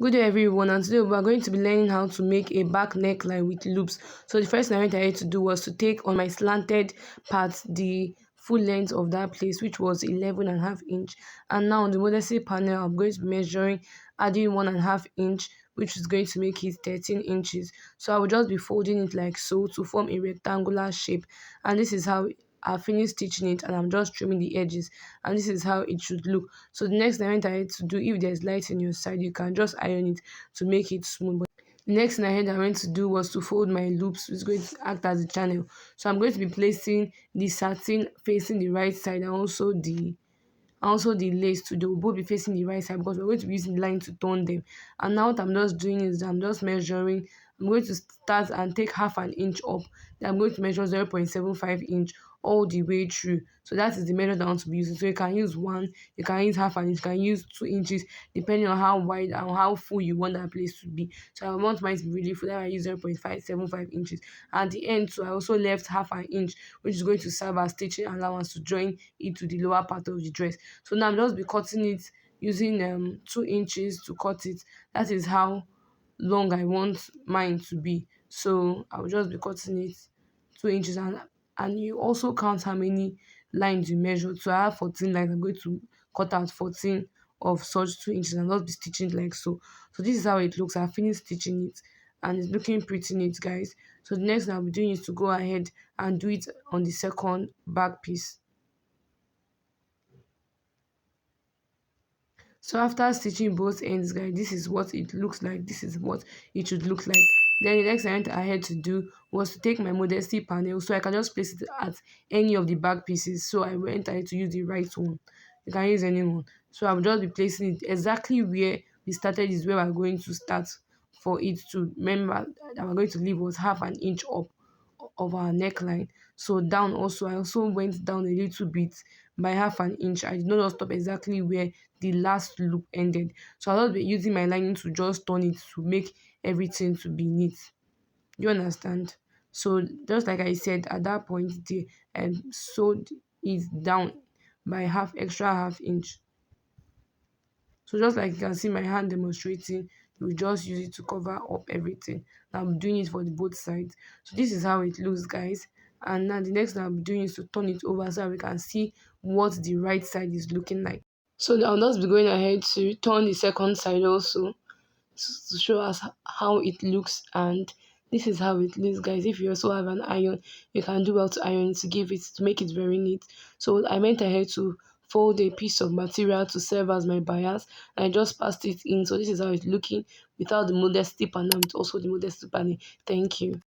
Good day everyone, and today we are going to be learning how to make a back neckline with loops. So the first thing I went ahead to do was to take on my slanted part the full length of that place, which was 11.5 inch. And now on the modesty panel, I'm going to be measuring, adding 1.5 inch, which is going to make it 13 inches. So I will just be folding it like so to form a rectangular shape, and this is how I finished stitching it, and I'm just trimming the edges, and this is how it should look. So the next thing I went ahead to do, if there's light in your side, you can just iron it to make it smooth. But the next thing I went to do was to fold my loops, which is going to act as a channel. So I'm going to be placing the satin facing the right side, and also the lace too. They will both be facing the right side because we're going to be using the line to turn them. And now what I'm just doing is I'm just measuring. I'm going to start and take half an inch up. Then I'm going to measure 0.75 inch all the way through. So that is the measure that I want to be using. So you can use one, you can use half an inch, you can use 2 inches, depending on how wide and how full you want that place to be. So I want mine to be really full. Then I use 0.575 inches. At the end, so I also left half an inch, which is going to serve as stitching allowance to join it to the lower part of the dress. So now I'm just be cutting it using 2 inches to cut it. That is how long I want mine to be. So I'll just be cutting it 2 inches, and you also count how many lines you measure. So I have 14 lines. I'm going to cut out 14 of such 2 inches and not be stitching it like so. So this is how it looks. I finished stitching it and it's looking pretty neat, guys. So the next thing I'll be doing is to go ahead and do it on the second back piece. So after stitching both ends, guys, this is what it looks like. This is what it should look like. Then the next thing I had to do was to take my modesty panel, so I can just place it at any of the back pieces. So I went ahead to use the right one. You can use any one. So I'll just be placing it exactly where we started is where we're going to start, for it to remember that we're going to leave was half an inch up of our neckline. So down also, I also went down a little bit by half an inch. I did not just stop exactly where the last loop ended. So I'll just be using my lining to just turn it to make everything to be neat. You understand? So just like I said at that point, the sewed it down by half inch. So just like you can see my hand demonstrating, we just use it to cover up everything. Now I'm doing it for the both sides. So this is how it looks, guys. And now the next thing I'm doing is to turn it over so that we can see what the right side is looking like. So I'll just be going ahead to turn the second side also to show us how it looks, and this is how it looks, guys. If you also have an iron, you can do well to iron it to make it very neat. So I went ahead to fold a piece of material to serve as my bias, and I just passed it in. So this is how it's looking without the modesty panel, with also the modesty panel. Thank you.